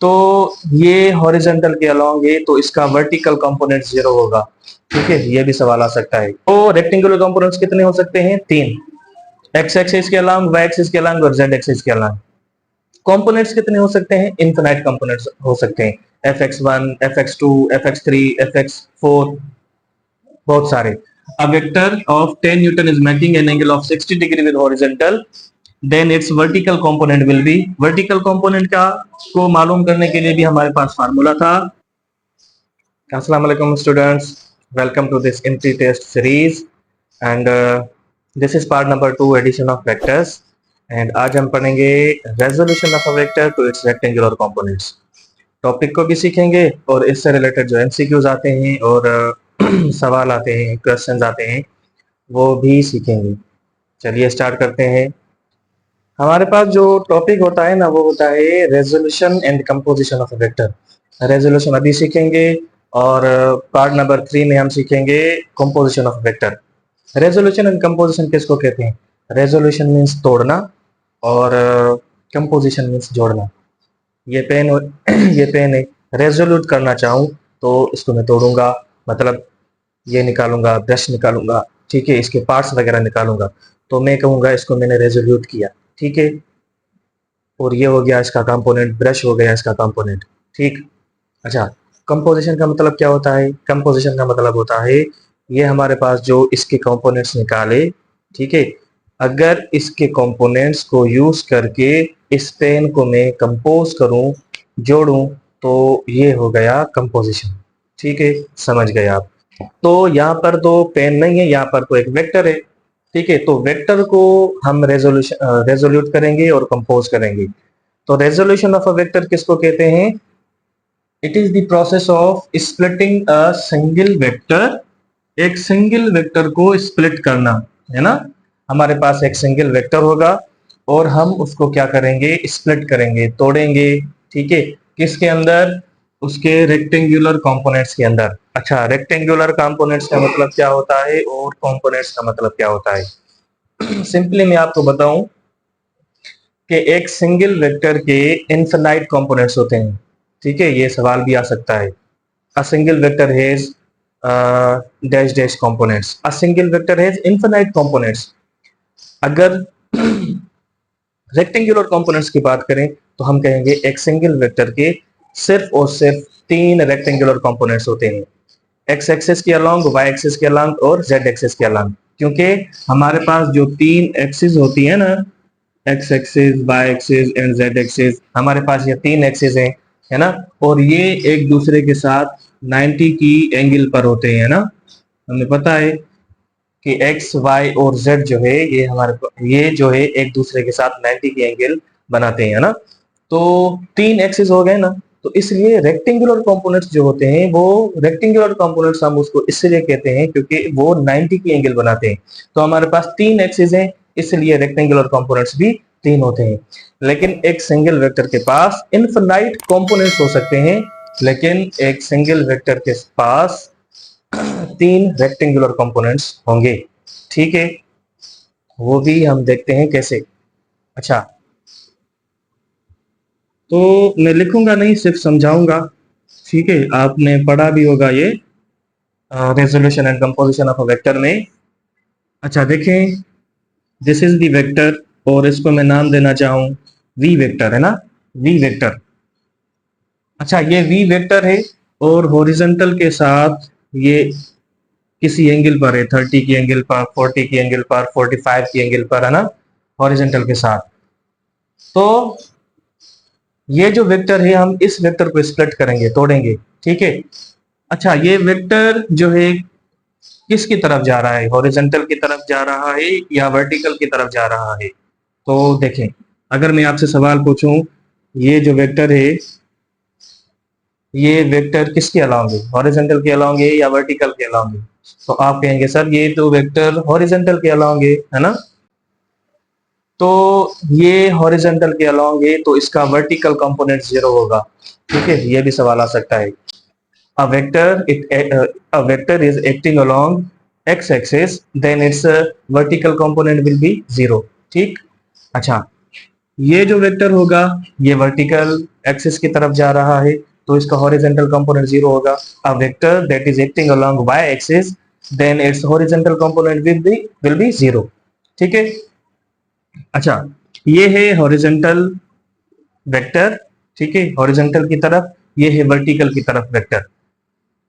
तो ये हॉरिजॉन्टल के अलोंग है तो इसका वर्टिकल कंपोनेंट 0 होगा। ठीक है, ये भी सवाल आ सकता है। तो रेक्टेंगुलर कंपोनेंट्स कितने हो सकते हैं? 3, एक्स एक्सिस के अलोंग, वाई एक्सिस के अलोंग और जेड एक्सिस के अलोंग। कंपोनेंट्स कितने हो सकते हैं? इनफिनाइट कंपोनेंट्स हो सकते हैं, fx1, fx2, fx3, fx4, बहुत सारे। A vector of 10 Newton is making an angle of 60 degree with horizontal, then its vertical component will be, vertical component का को मालूम करने के लिए भी हमारे पास फार्मूला था। अस्सलाम वालेकुम students, welcome to this entry test series and this is part number 2, addition of vectors. And आज हम पढ़ेंगे resolution of a vector to its rectangular components. Topic को भी सीखेंगे और इससे रिलेटेड जो एमसीक्यूज आते हैं और सवाल आते हैं, क्वेश्चंस आते हैं, वो भी सीखेंगे। चलिए स्टार्ट करते हैं। हमारे पास जो टॉपिक होता है ना, वो होता है resolution and composition of a vector. Resolution अभी सीखेंगे और पार्ट नंबर 3 में हम सीखेंगे composition of vector. Resolution and composition किसको कहते हैं? रेजोल्यूशन मीन्स तोड़ना और कंपोजिशन मीन्स जोड़ना। ये पेन ये पेन है, रेजोल्यूट करना चाहूँ तो इसको मैं तोड़ूंगा, मतलब ये निकालूंगा, ब्रश निकालूंगा, ठीक है, इसके पार्ट्स वगैरह निकालूंगा, तो मैं कहूंगा इसको मैंने रेजोल्यूट किया। ठीक है, और ये हो गया इसका कंपोनेंट, ब्रश हो गया इसका कंपोनेंट। ठीक। अच्छा, कंपोजिशन का मतलब क्या होता है? कंपोजिशन का मतलब होता है ये हमारे पास जो इसके कंपोनेंट्स निकाले, ठीक है, अगर इसके कंपोनेंट्स को यूज करके इस पेन को मैं कंपोज करूं, जोड़ूं, तो ये हो गया कंपोजिशन। ठीक है, समझ गए आप? तो यहाँ पर तो पेन नहीं है, यहाँ पर तो एक वेक्टर है। ठीक है, तो वेक्टर को हम रेजोल्यूट करेंगे और कंपोज करेंगे। तो रेजोल्यूशन ऑफ अ वेक्टर किसको कहते हैं? It is the process of splitting a single vector. एक सिंगल वेक्टर को स्प्लिट करना, है ना। हमारे पास एक सिंगल वेक्टर होगा और हम उसको क्या करेंगे? स्प्लिट करेंगे, तोड़ेंगे। ठीक है, किसके अंदर? उसके रेक्टेंगुलर कंपोनेंट्स के अंदर। अच्छा, रेक्टेंगुलर कंपोनेंट्स का मतलब क्या होता है और कंपोनेंट्स का मतलब क्या होता है? सिंपली मैं आपको बताऊं कि एक सिंगल वेक्टर के इनफिनाइट कंपोनेंट्स होते हैं। ठीक है, ये सवाल भी आ सकता है। A single vector has dash dash components, a single vector has infinite components. अगर रेक्टेंगुलर कंपोनेंट्स की बात करें तो हम कहेंगे एक सिंगल वेक्टर के सिर्फ और सिर्फ 3 रेक्टेंगुलर कंपोनेंट्स होते हैं, एक्स एक्सिस के अलोंग, वाई एक्सिस के अलोंग और जेड एक्सिस के अलोंग। क्योंकि हमारे पास जो 3 एक्सिस होती है ना, X axis, Y axis and Z axis, हमारे पास ये 3 एक्सिस हैं, है ना, और ये एक दूसरे के साथ 90 की एंगल पर होते हैं, ना। हमें पता है कि एक्स, वाई और जेड जो है ये जो है एक दूसरे के साथ 90 की एंगल बनाते हैं, ना। तो 3 एक्सिस हो गए ना, तो इसलिए रेक्टेंगुलर कंपोनेंट्स जो होते हैं, वो रेक्टेंगुलर कंपोनेंट्स हम उसको इसलिए कहते हैं क्योंकि वो 90 की एंगल बनाते हैं। तो हमारे पास 3 एक्सिस हैं, इसलिए रेक्टेंगुलर कंपोनेंट्स भी 3 होते हैं। लेकिन एक सिंगल वेक्टर के पास इनफिनाइट कंपोनेंट्स हो सकते हैं, लेकिन एक सिंगल वेक्टर के पास 3 रेक्टेंगुलर कंपोनेंट्स होंगे। ठीक है, वो भी हम देखते हैं कैसे। अच्छा, तो मैं लिखूंगा नहीं, सिर्फ समझाऊंगा। ठीक है, आपने पढ़ा भी होगा ये resolution and composition of a vector में। अच्छा देखें, दिस इज द वेक्टर और इसको मैं नाम देना चाहूं वी वेक्टर, है ना, वी वेक्टर। अच्छा, ये वी वेक्टर है और हॉरिजॉन्टल के साथ ये किसी एंगल पर है, 30 की एंगल पर, 40 की एंगल पर, 45 की एंगल पर, है ना, हॉरिजॉन्टल के साथ। तो ये जो वेक्टर है, हम इस वेक्टर को स्प्लिट करेंगे, तोड़ेंगे। ठीक है। अच्छा, ये वेक्टर जो है किसकी तरफ जा रहा है? हॉरिजॉन्टल की तरफ जा रहा है या वर्टिकल की तरफ जा रहा है? तो देखें, अगर मैं आपसे सवाल पूछूं, ये जो वेक्टर है, ये वेक्टर किसके अलोंग है? हॉरिजॉन्टल के अलोंग है या वर्टिकल के अलोंग है? तो आप कहेंगे सर ये तो वेक्टर हॉरिजॉन्टल के अलोंग है ना। तो ये हॉरिजॉन्टल के अलोंग है तो इसका वर्टिकल कंपोनेंट 0 होगा। ठीक है, ये भी सवाल आ सकता है। A vector is acting along x axis, then its vertical component will be 0। ठीक। अच्छा, ये जो वेक्टर होगा ये वर्टिकल एक्सिस की तरफ जा रहा है, तो इसका हॉरिजॉन्टल कंपोनेंट 0 होगा। A vector that is acting along Y axis then its horizontal component will be 0। ठीक है। अच्छा, ये है हॉरिजॉन्टल वेक्टर, ठीक है, हॉरिजॉन्टल की तरफ, ये है वर्टिकल की तरफ वेक्टर।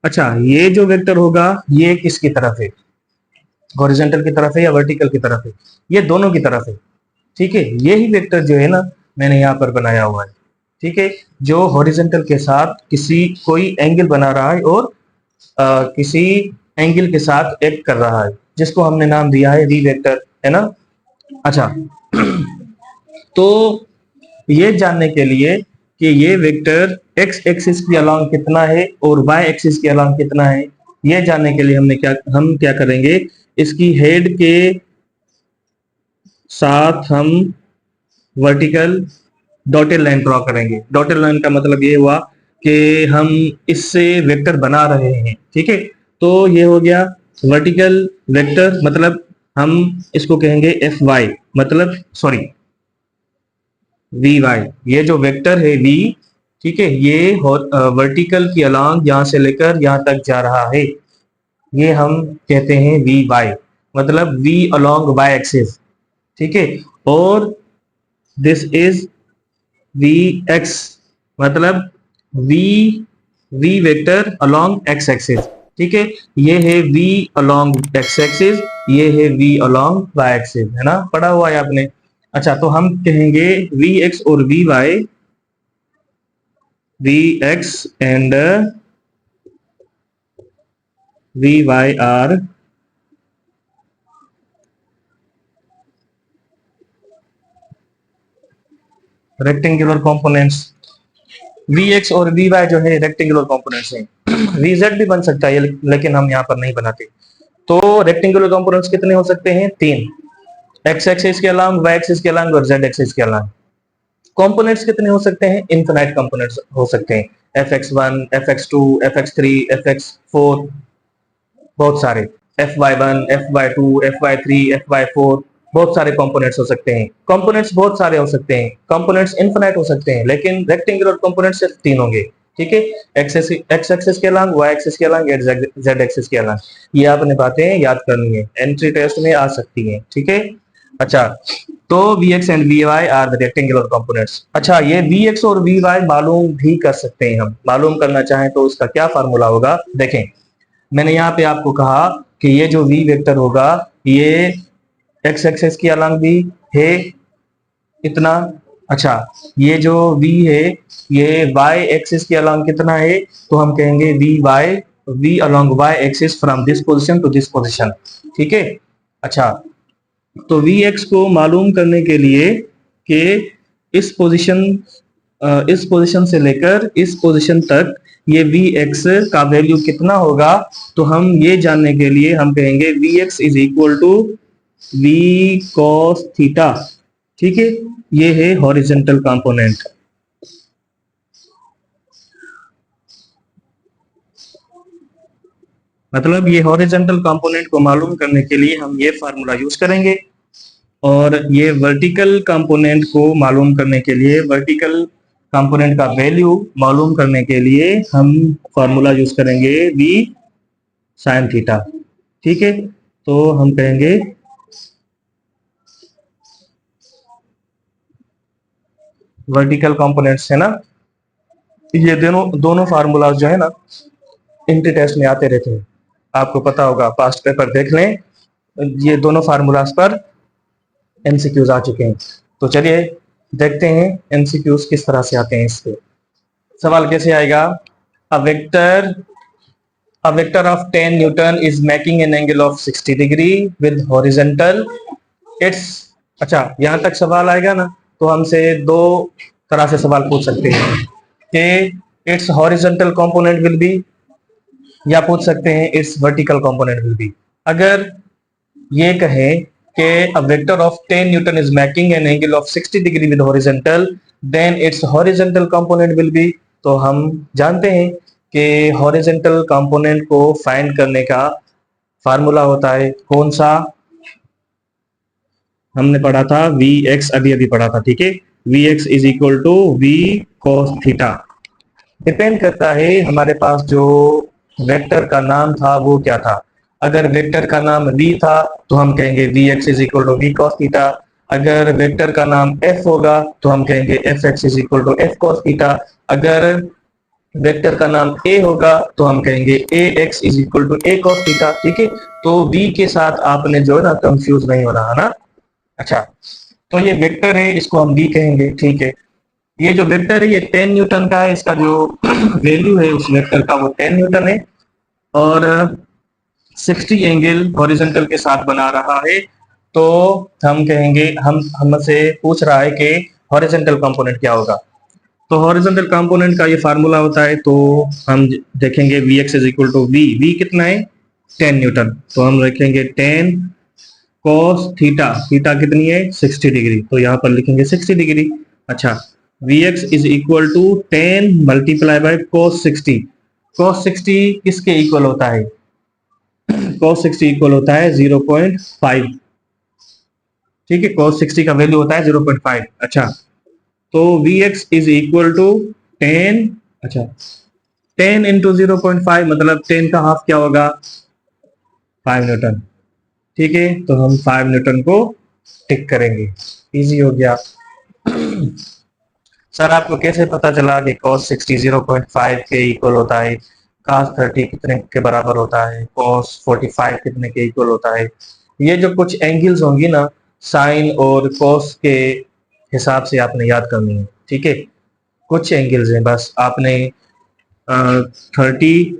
अच्छा, ये जो वेक्टर होगा ये किसकी तरफ है, हॉरिजॉन्टल की तरफ है या वर्टिकल की तरफ है? ये दोनों की तरफ है। ठीक है, यही वेक्टर जो है ना मैंने यहाँ पर बनाया हुआ है। ठीक है, जो हॉरिजॉन्टल के साथ किसी कोई एंगल बना रहा है और किसी एंगल के साथ एक्ट कर रहा है, जिसको हमने नाम दिया है वी वेक्टर, है ना। अच्छा, तो ये जानने के लिए कि ये वेक्टर एक्स एक्सिस के अलोंग कितना है और वाई एक्सिस के अलोंग कितना है, ये जानने के लिए हम क्या करेंगे, इसकी हेड के साथ हम वर्टिकल डॉटेड लाइन ड्रॉ करेंगे। डॉटेड लाइन का मतलब ये हुआ कि हम इससे वेक्टर बना रहे हैं। ठीक है, तो ये हो गया वर्टिकल वेक्टर, मतलब हम इसको कहेंगे एफ वाई, मतलब सॉरी वी वाई। ये जो वेक्टर है वी, ठीक है, ये वर्टिकल की अलोंग यहां से लेकर यहां तक जा रहा है, ये हम कहते हैं वी वाई, मतलब वी अलोंग वाई एक्सिस। ठीक है, और दिस इज वी एक्स, मतलब V V vector along X axis. ठीक है, ये है वी अलोंग एक्स एक्सिस, ये है वी अलोंग वाई एक्सिस, है ना, पढ़ा हुआ है आपने। अच्छा, तो हम कहेंगे वी एक्स और V Y, V X and V Y are rectangular components. V X और वी वाई जो है रेक्टेंगुलर कंपोनेंट्स हैं। वी जेड भी बन सकता है लेकिन हम यहाँ पर नहीं बनाते। तो रेक्टेंगुलर कंपोनेंट्स कितने हो सकते हैं? 3, एक्स एक्सिस के अलोंग, वाई एक्सिस के अलोंग और जेड एक्सिस के अलोंग। कंपोनेंट्स कितने हो सकते हैं? इनफिनाइट कंपोनेंट्स हो सकते हैं, fx1, fx2, fx3, fx4, बहुत सारे, fy1, fy2, fy3, fy4, बहुत सारे कंपोनेंट्स हो सकते हैं। कंपोनेंट्स बहुत सारे हो सकते हैं, कंपोनेंट्स इनफिनाइट हो सकते हैं, लेकिन रेक्टेंगुलर कंपोनेंट्स सिर्फ 3 होंगे। ठीक है, एक्स एक्सिस के अलोंग, वाई एक्सिस के अलोंग, जेड एक्सिस के अलोंग। ये आपने बातें याद करनी है, एंट्री टेस्ट में आ सकती हैं। ठीक है। अच्छा, तो Vx and Vy are the rectangular components. अच्छा, ये Vx और Vy मालूम भी कर सकते हैं, हम मालूम करना चाहें तो उसका क्या फार्मूला होगा, देखें। मैंने यहाँ पे आपको कहा कि ये जो V वेक्टर होगा ये एक्स एक्सिस के अलोंग भी है इतना। अच्छा, ये जो V है ये Y एक्सिस के अलोंग कितना है, तो हम कहेंगे V along Y axis from this position to this position. ठीक है। अच्छा, तो Vx को मालूम करने के लिए कि इस पोजीशन से लेकर इस पोजीशन तक ये Vx का वैल्यू कितना होगा, तो हम ये जानने के लिए हम कहेंगे Vx is equal to V cos theta. ठीक है, ये है हॉरिजॉन्टल कंपोनेंट। मतलब ये हॉरिजॉन्टल कंपोनेंट को मालूम करने के लिए हम ये फार्मूला यूज करेंगे, और ये वर्टिकल कंपोनेंट को मालूम करने के लिए, वर्टिकल कंपोनेंट का वैल्यू मालूम करने के लिए हम फार्मूला यूज करेंगे V sin थीटा। ठीक है, तो हम कहेंगे वर्टिकल कंपोनेंट्स, है ना, ये दोनों दोनों फार्मूला जो है ना इंट्री टेस्ट में आते रहते हैं, आपको पता होगा, पास्ट पेपर देख लें, ये दोनों फार्मूलाज पर एमसीक्यूज आ चुके हैं। तो चलिए देखते हैं एमसीक्यूज किस तरह से आते हैं। इसके सवाल कैसे आएगा, a vector of 10 Newton is making an angle of 60 degree with horizontal its। अच्छा, यहां तक सवाल आएगा ना, तो हमसे दो तरह से सवाल पूछ सकते हैं कि it's horizontal component will B, या पूछ सकते हैं it's vertical component will B. अगर ये कहें कि a vector of 10 Newton is making an angle of 60 degree with horizontal, then its horizontal component will be, तो हम जानते हैं कि हॉरिजॉन्टल कंपोनेंट को फाइंड करने का फार्मूला होता है कौन सा, हमने पढ़ा था Vx, अभी अभी पढ़ा था। ठीक है, V X is equal to V cos theta. Depend करता है हमारे पास जो वेक्टर का नाम था वो क्या था। अगर वेक्टर का नाम v था तो हम कहेंगे V X is equal to V cos theta. अगर वेक्टर का नाम f होगा तो हम कहेंगे F X is equal to F cos theta. अगर वेक्टर का नाम a होगा तो हम कहेंगे A X is equal to A cos theta. ठीक है, तो v के साथ आपने जो है ना कंफ्यूज नहीं होना है ना। अच्छा, तो ये वेक्टर है, इसको हम v कहेंगे। ठीक है, ये जो वेक्टर है ये 10 न्यूटन का है, इसका जो वैल्यू है उस वेक्टर का वो 10 न्यूटन है, और 60 एंगल हॉरिजॉन्टल के साथ बना रहा है। तो हम कहेंगे, हम हमसे पूछ रहा है कि हॉरिजॉन्टल कंपोनेंट क्या होगा। तो हॉरिजॉन्टल कंपोनेंट का ये फार्मूला होता है, तो हम देखेंगे V X is equal to V कितना है 10 न्यूटन, तो हम रखेंगे 10 cos थीटा, थीटा कितनी है 60 डिग्री, तो यहाँ पर लिखेंगे 60 डिग्री। अच्छा, V X is equal to 10 multiply by cos 60। cos 60 किसके इक्वल होता है? cos 60 इक्वल होता है 0.5। ठीक है, cos 60 का वैल्यू होता है 0.5। अच्छा, तो V X is equal to 10, अच्छा 10 इंटू 0.5 मतलब 10 का हाफ क्या होगा 5 न्यूटन। ठीक है, तो हम 5 न्यूटन को टिक करेंगे, इजी हो गया। सर आपको कैसे पता चला कि cos 60 0.5 के इक्वल होता है, cos 30 कितने के बराबर होता है, cos 45 कितने के इक्वल होता है? ये जो कुछ एंगल्स होंगी ना साइन और cos के हिसाब से आपने याद करनी है। ठीक है, कुछ एंगल्स हैं, बस आपने 30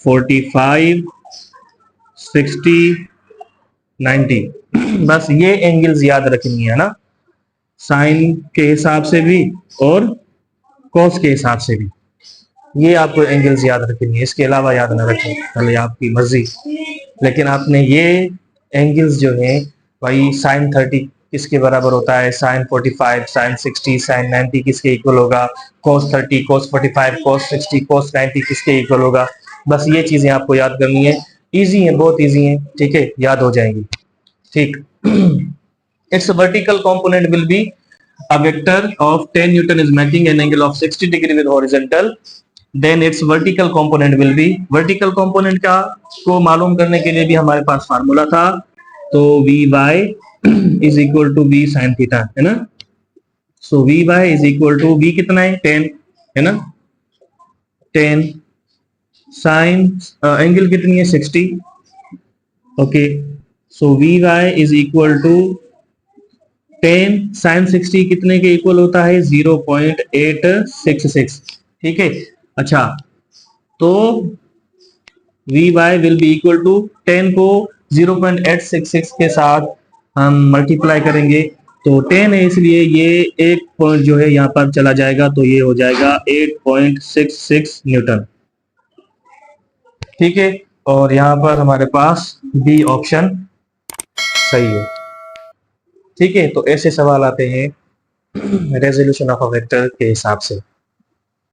45 60 90 बस ये एंगल्स याद रखनी है ना, साइन के हिसाब से भी और कॉस के हिसाब से भी। ये आपको एंगल्स याद रखनी है, इसके अलावा याद ना रखें, भले आपकी मर्जी। लेकिन आपने ये एंगल्स जो हैं भाई, साइन 30 किसके बराबर होता है, साइन 45 साइन 60 साइन 90 किसके इक्वल होगा, cos 30 cos 45 cos 60 cos 90 किसके इक्वल होगा। बस ये चीजें आपको याद करनी है, इजी है, बहुत इजी है। ठीक है, याद हो जाएंगी। ठीक its vertical component will be a vector of 10 Newton is making an angle of 60 degree with horizontal, then its vertical component will be, vertical component का को मालूम करने के लिए भी हमारे पास फार्मूला था, तो V Y is equal to V sine theta, है ना। So V Y is equal to V कितना है 10, है ना 10, साइन एंगल कितनी है 60। Okay, so V Y is equal to 10 sine 60 कितने के इक्वल होता है 0.866। ठीक है, अच्छा तो V Y will be equal to 10 को 0.866 के साथ हम मल्टीप्लाई करेंगे, तो 10 है इसलिए ये एक पॉइंट जो है यहाँ पर चला जाएगा, तो ये हो जाएगा 8.66 न्यूटन। ठीक है, और यहाँ पर हमारे पास बी ऑप्शन सही है। ठीक है, तो ऐसे सवाल आते हैं रेजोल्यूशन ऑफ अ वेक्टर के हिसाब से।